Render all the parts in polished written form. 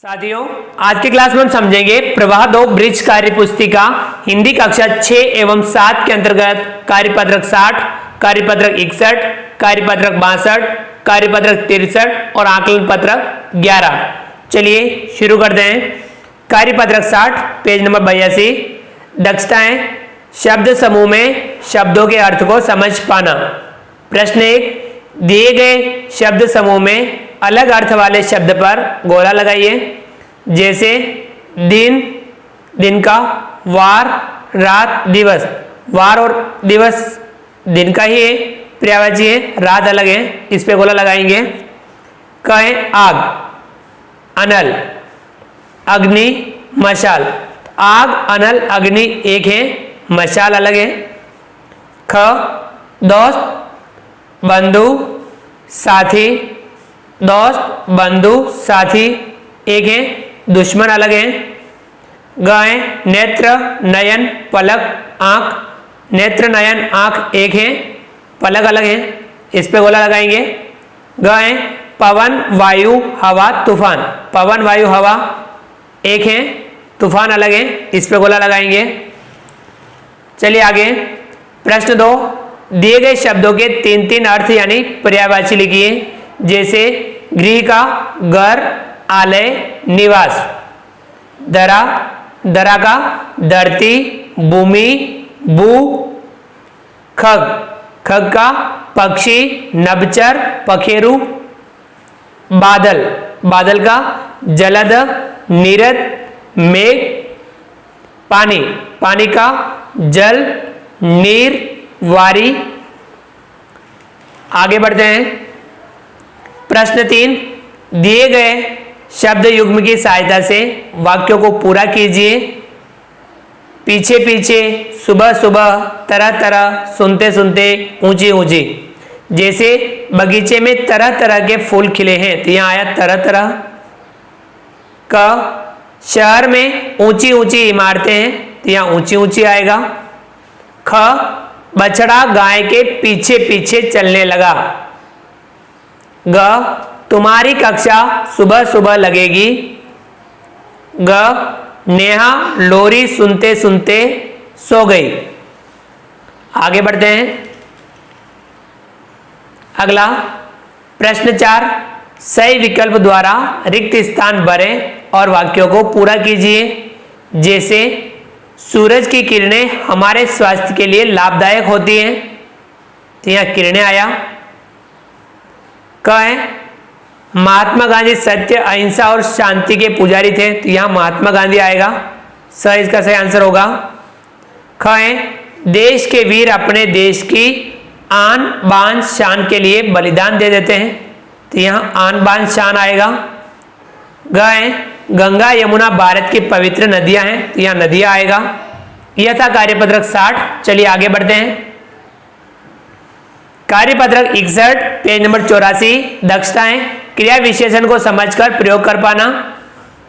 साथियों, आज की क्लास में हम समझेंगे प्रवाह 2 ब्रिज कार्य पुस्तिका हिंदी कक्षा 6 एवं 7 के अंतर्गत कार्यपत्रक 60, कार्यपत्रक 61, कार्यपत्रक 62, कार्यपत्रक 63 और आकलन पत्रक 11। चलिए शुरू करते हैं। कार्यपत्रक 60 पेज नंबर 82। दक्षताएं शब्द समूह में शब्दों के अर्थ को समझ पाना। प्रश्न 1, दिए गए शब्द समूह में अलग अर्थ वाले शब्द पर गोला लगाइए। जैसे दिन, दिन का, वार, रात, दिवस। वार और दिवस दिन का ही है, पर्यायवाची है, रात अलग है, इस पे गोला लगाएंगे। कहें आग, अनल, अग्नि, मशाल। आग, अनल, अग्नि एक है, मशाल अलग है। ख, दोस्त, बंधु, साथी। दोस्त, बंधु, साथी एक है, दुश्मन अलग है। गाय, नेत्र, नयन, पलक, आंख। नेत्र, नयन, आंख एक है, पलक अलग है, इस पे गोला लगाएंगे। गाय, पवन, वायु, हवा, तूफान। पवन, वायु, हवा एक है, तूफान अलग है, इस पे गोला लगाएंगे। चलिए आगे। प्रश्न 2, दिए गए शब्दों के 3-3 अर्थ यानी पर्यायवाची लिखिए। जैसे गृह का, घर, आलय, निवास। दरा, दरा का, धरती, भूमि, भू। खग, खग का, पक्षी, नभचर, पखेरु। बादल, बादल का, जलद, नीरद, मेघ। पानी, पानी का, जल, नीर, वारी। आगे बढ़ते हैं। प्रश्न 3, दिए गए शब्द युग्म की सहायता से वाक्यों को पूरा कीजिए। पीछे पीछे, सुबह सुबह, तरह तरह, सुनते सुनते, ऊंची ऊंची। जैसे बगीचे में तरह तरह के फूल खिले हैं, तो यहां आया तरह तरह। क, शहर में ऊंची ऊंची इमारतें हैं, तो यहां ऊंची ऊंची आएगा। ख, बछड़ा गाय के पीछे पीछे चलने लगा। ग, तुम्हारी कक्षा सुबह सुबह लगेगी। ग, नेहा लोरी सुनते सुनते सो गई। आगे बढ़ते हैं। अगला प्रश्न 4, सही विकल्प द्वारा रिक्त स्थान भरें और वाक्यों को पूरा कीजिए। जैसे सूरज की किरणें हमारे स्वास्थ्य के लिए लाभदायक होती हैं, तो यहां किरणें आया। कहें महात्मा गांधी सत्य, अहिंसा और शांति के पुजारी थे, तो यहां महात्मा गांधी आएगा, स इसका सही आंसर होगा। कहें देश के वीर अपने देश की आन बान शान के लिए बलिदान दे देते हैं, तो यहां आन बान शान आएगा। गए गंगा यमुना भारत की पवित्र नदियां हैं, तो यहां नदियां आएगा। यह था कार्यपत्रक 60। चलिए आगे बढ़ते हैं। कार्यपत्रक 61 पेज नंबर 84। दक्षताएं क्रिया विशेषण को समझकर प्रयोग कर पाना।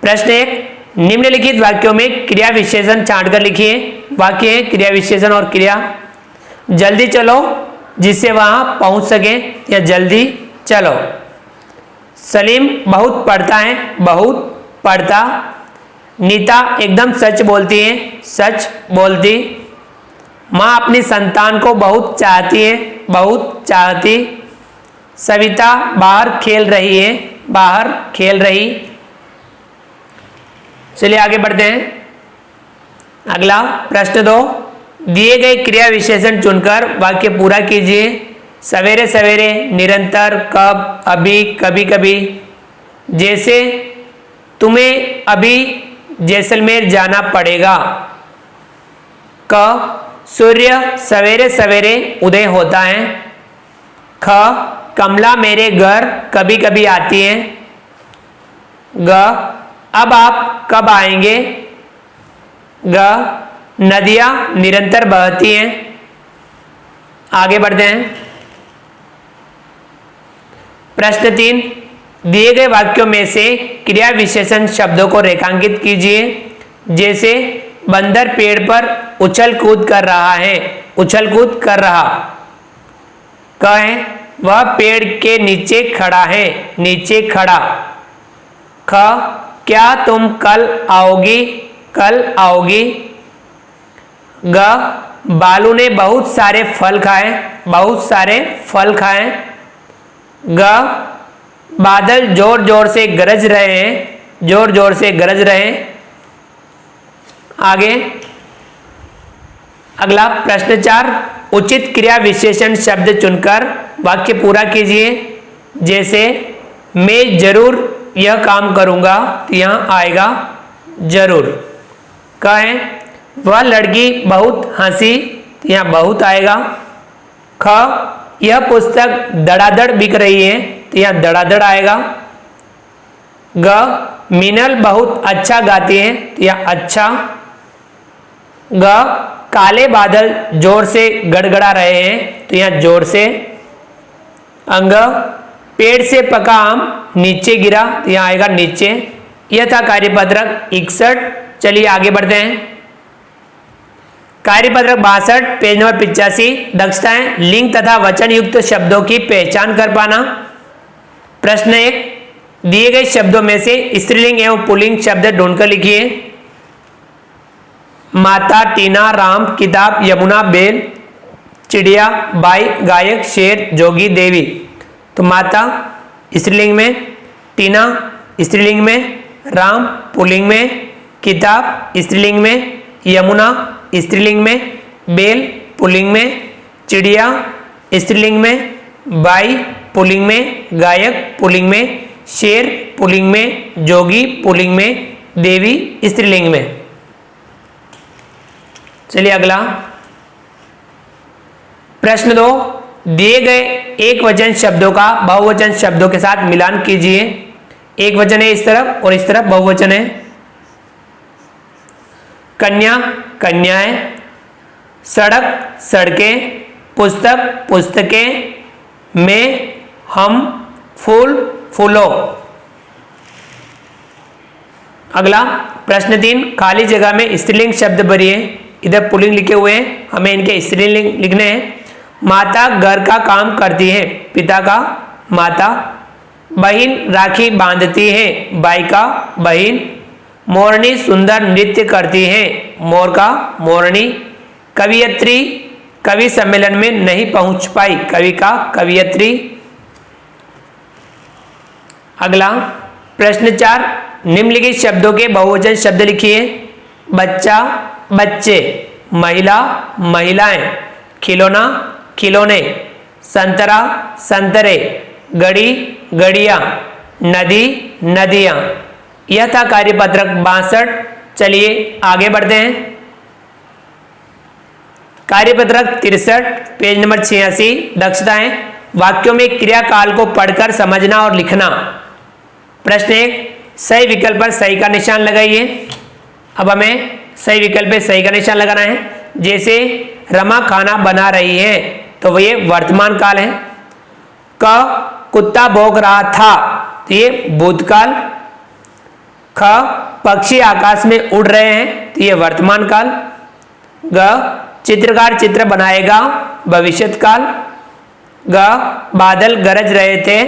प्रश्न 1, निम्नलिखित वाक्यों में क्रिया विशेषण छांटकर लिखिए। वाक्य है क्रिया विशेषण और क्रिया। जल्दी चलो, जिससे वहां पहुंच सके, या जल्दी चलो। सलीम बहुत पढ़ता है, बहुत पढ़ता। नीता एकदम सच बोलती है, सच बोलती। माँ अपनी संतान को बहुत चाहती है, बहुत चाहती। सविता बाहर खेल रही है, बाहर खेल रही। चलिए आगे बढ़ते हैं। अगला प्रश्न 2, दिए गए क्रिया विशेषण चुनकर वाक्य पूरा कीजिए। सवेरे सवेरे, निरंतर, कब, अभी, कभी कभी। जैसे तुम्हें अभी जैसलमेर जाना पड़ेगा। क, सूर्य सवेरे सवेरे उदय होता है। ख, कमला मेरे घर कभी कभी आती है। ग, अब आप कब आएंगे। ग, नदियां निरंतर बहती हैं। आगे बढ़ते हैं। प्रश्न 3, दिए गए वाक्यों में से क्रिया विशेषण शब्दों को रेखांकित कीजिए। जैसे बंदर पेड़ पर उछल कूद कर रहा है, उछल कूद कर रहा। कहें वह पेड़ के नीचे खड़ा है, नीचे खड़ा। ख, क्या तुम कल आओगी, कल आओगी। ग, बालू ने बहुत सारे फल खाए, बहुत सारे फल खाए। ग, बादल जोर जोर से गरज रहे हैं, जोर जोर से गरज रहे हैं। आगे अगला प्रश्न 4, उचित क्रिया विशेषण शब्द चुनकर वाक्य पूरा कीजिए। जैसे मैं जरूर यह काम करूंगा, तो यहां आएगा जरूर। कहें वह लड़की बहुत हंसी, तो यहां बहुत आएगा। ख, यह पुस्तक धड़ाधड़ बिक रही है, तो यहां धड़ाधड़ आएगा। ग, मीनल बहुत अच्छा गाती है, तो यहां अच्छा। ग, काले बादल जोर से गड़गड़ा रहे हैं, तो यहां जोर से। अंग, पेड़ से पका आम नीचे गिरा, तो यहां आएगा नीचे। यह था कार्यपत्रक 61। चलिए आगे बढ़ते हैं। कार्यपत्रक 62 पेज नंबर 85, दक्षताएं लिंग तथा वचन युक्त शब्दों की पहचान कर पाना। प्रश्न 1, दिए गए शब्दों में से स्त्रीलिंग एवं पुल्लिंग शब्द ढूंढकर लिखिए। माता, टीना, राम, किताब, यमुना, बेल, चिड़िया, बाई, गायक, शेर, जोगी, देवी। तो माता स्त्रीलिंग में, टीना स्त्रीलिंग में, राम पुल्लिंग में, किताब स्त्रीलिंग में, यमुना स्त्रीलिंग में, बेल पुल्लिंग में, चिड़िया स्त्रीलिंग में, बाई पुल्लिंग में, गायक पुल्लिंग में, शेर पुल्लिंग में, जोगी पुल्लिंग में, देवी स्त्रीलिंग में। चलिए अगला प्रश्न 2, दिए गए एक वचन शब्दों का बहुवचन शब्दों के साथ मिलान कीजिए। एक वचन है इस तरफ और इस तरफ बहुवचन है। कन्या, कन्याएं। सड़क, सड़कें। पुस्तक, पुस्तकें। मैं, हम, फूल, फूलों। अगला प्रश्न 3, खाली जगह में स्त्रीलिंग शब्द भरिए। इधर पुल्लिंग लिखे हुए हैं, हमें इनके स्त्रीलिंग लिखने हैं। माता घर का काम करती है, पिता का माता। बहन राखी बांधती है, बाई का बहन। मोरनी सुंदर नृत्य करती है, मोर का मोरनी। कवियत्री कवि सम्मेलन में नहीं पहुंच पाई, कवि का कवियत्री। अगला प्रश्न 4, निम्नलिखित शब्दों के बहुवचन शब्द लिखिए। बच्चा, बच्चे। महिला, महिलाएं। खिलौना, खिलौने। संतरा, संतरे। गड़ी, गड़ियां। नदी, नदियां। यह था कार्यपत्रक 62। चलिए आगे बढ़ते हैं। कार्यपत्रक 63 पेज नंबर 86, दक्षताएं वाक्यों में क्रियाकाल को पढ़कर समझना और लिखना। प्रश्न 1, सही विकल्प पर सही का निशान लगाइए। अब हमें सही विकल्प पे सही का निशान लगाना है। जैसे रमा खाना बना रही है, तो ये वर्तमान काल है। क, कुत्ता भौंक रहा था, तो ये भूतकाल। ख, पक्षी आकाश में उड़ रहे हैं, तो ये वर्तमान काल। ग, चित्रकार चित्र बनाएगा, भविष्यत काल। ग, बादल गरज रहे थे,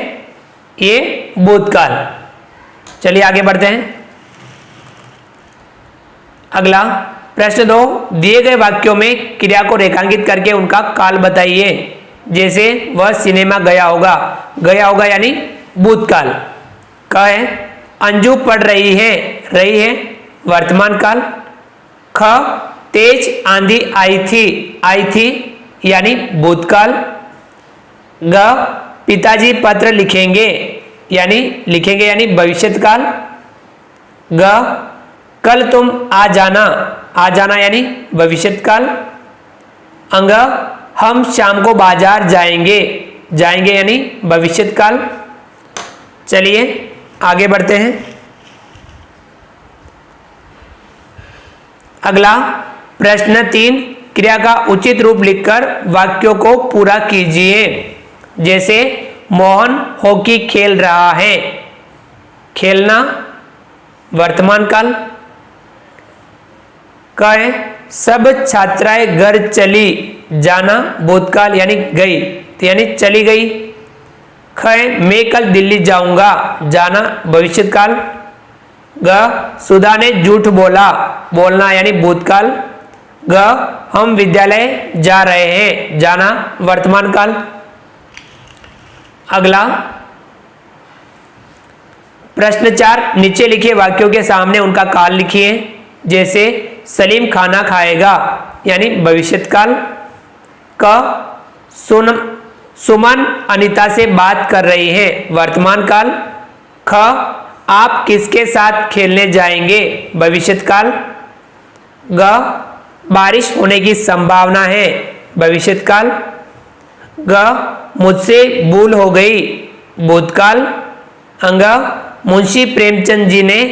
ये भूतकाल। चलिए आगे बढ़ते हैं। अगला प्रश्न 2, दिए गए वाक्यों में क्रिया को रेखांकित करके उनका काल बताइए। जैसे वह सिनेमा गया होगा, गया होगा यानी भूतकाल। क है अंजू पढ़ रही है वर्तमान काल। ख, तेज आंधी आई थी यानी भूतकाल। ग, पिताजी पत्र लिखेंगे यानी भविष्यत काल। ग, कल तुम आ जाना यानी भविष्यत काल। अंग, हम शाम को बाजार जाएंगे यानी भविष्यत काल। चलिए आगे बढ़ते हैं। अगला प्रश्न 3, क्रिया का उचित रूप लिखकर वाक्यों को पूरा कीजिए। जैसे मोहन हॉकी खेल रहा है, खेलना वर्तमान काल। क है सब छात्राएं घर चली जाना भूतकाल यानी गई, तो यानी चली गई। ख है मैं कल दिल्ली जाऊंगा, जाना भविष्यत काल। ग सुधा ने झूठ बोला, बोलना यानी भूतकाल। ग हम विद्यालय जा रहे हैं, जाना वर्तमान काल। अगला प्रश्न 4, नीचे लिखे वाक्यों के सामने उनका काल लिखिए। जैसे सलीम खाना खाएगा यानी भविष्यत काल। क सुमन अनीता से बात कर रही है, वर्तमान काल। ख आप किसके साथ खेलने जाएंगे, भविष्यत काल। ग बारिश होने की संभावना है, भविष्यत काल। ग मुझसे भूल हो गई, भूतकाल। अंग मुंशी प्रेमचंद जी ने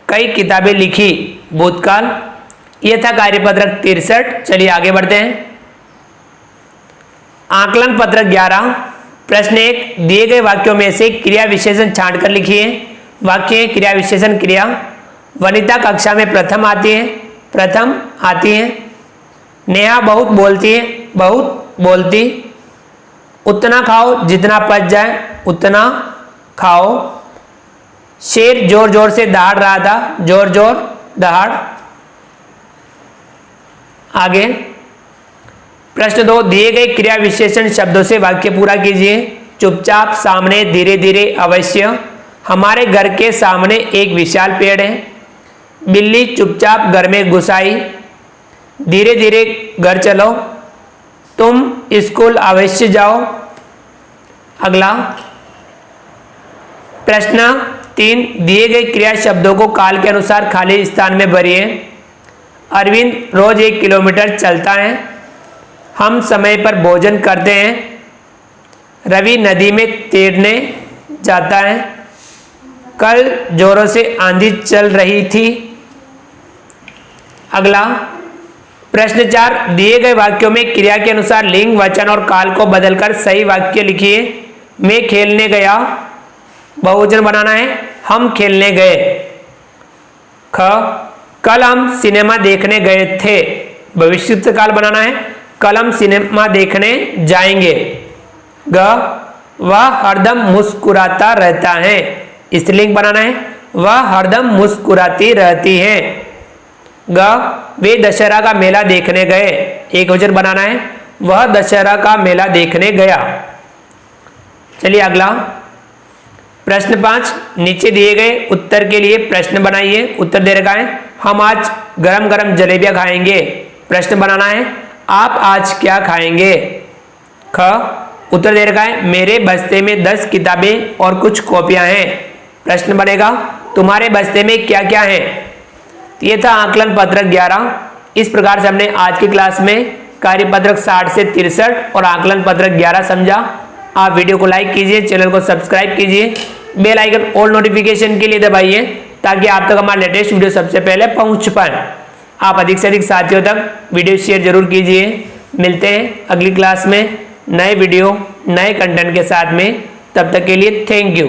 कई किताबें लिखी, भूतकाल। यह था कार्यपत्रक 63। चलिए आगे बढ़ते हैं। आकलन पत्रक 11, प्रश्न 1, दिए गए वाक्यों में से क्रिया विशेषण छांटकर लिखिए। वाक्य क्रिया विशेषण क्रिया। वनिता कक्षा में प्रथम आती है, प्रथम आती है। नेहा बहुत बोलती है, बहुत बोलती। उतना खाओ जितना पच जाए, उतना खाओ। शेर जोर जोर से दहाड़ रहा था, जोर जोर दहाड़। आगे प्रश्न 2, दिए गए क्रिया विशेषण शब्दों से वाक्य पूरा कीजिए। चुपचाप, सामने, धीरे धीरे, अवश्य। हमारे घर के सामने एक विशाल पेड़ है। बिल्ली चुपचाप घर में घुस आई। धीरे धीरे घर चलो। तुम स्कूल अवश्य जाओ। अगला प्रश्न 3, दिए गए क्रिया शब्दों को काल के अनुसार खाली स्थान में भरिए। अरविंद रोज 1 किलोमीटर चलता है। हम समय पर भोजन करते हैं। रवि नदी में तैरने जाता है। कल जोरों से आंधी चल रही थी। अगला प्रश्न 4, दिए गए वाक्यों में क्रिया के अनुसार लिंग, वचन और काल को बदलकर सही वाक्य लिखिए। मैं खेलने गया, बहुवचन बनाना है, हम खेलने गए। ख कल हम सिनेमा देखने गए थे, भविष्य काल बनाना है, कल हम सिनेमा देखने जाएंगे। ग वह हरदम मुस्कुराता रहता है, स्त्रीलिंग बनाना है, वह हरदम मुस्कुराती रहती है। ग वे दशहरा का मेला देखने गए, एक वचन बनाना है, वह दशहरा का मेला देखने गया। चलिए अगला प्रश्न 5, नीचे दिए गए उत्तर के लिए प्रश्न बनाइए। उत्तर दे रखा है, हम आज गरम गरम जलेबियां खाएंगे। प्रश्न बनाना है, आप आज क्या खाएंगे। ख उत्तर दे रखा है, मेरे बस्ते में 10 किताबें और कुछ कॉपियां हैं। प्रश्न बनेगा, तुम्हारे बस्ते में क्या क्या है। ये था आकलन पत्रक 11। इस प्रकार से हमने आज की क्लास में कार्यपत्रक 60 से 63 और आकलन पत्रक 11 समझा। आप वीडियो को लाइक कीजिए, चैनल को सब्सक्राइब कीजिए, बेल आइकन ऑल नोटिफिकेशन के लिए दबाइए ताकि आप तक हमारा लेटेस्ट वीडियो सबसे पहले पहुंच पाए। आप अधिक से अधिक साथियों तक वीडियो शेयर जरूर कीजिए। मिलते हैं अगली क्लास में नए वीडियो नए कंटेंट के साथ में। तब तक के लिए थैंक यू।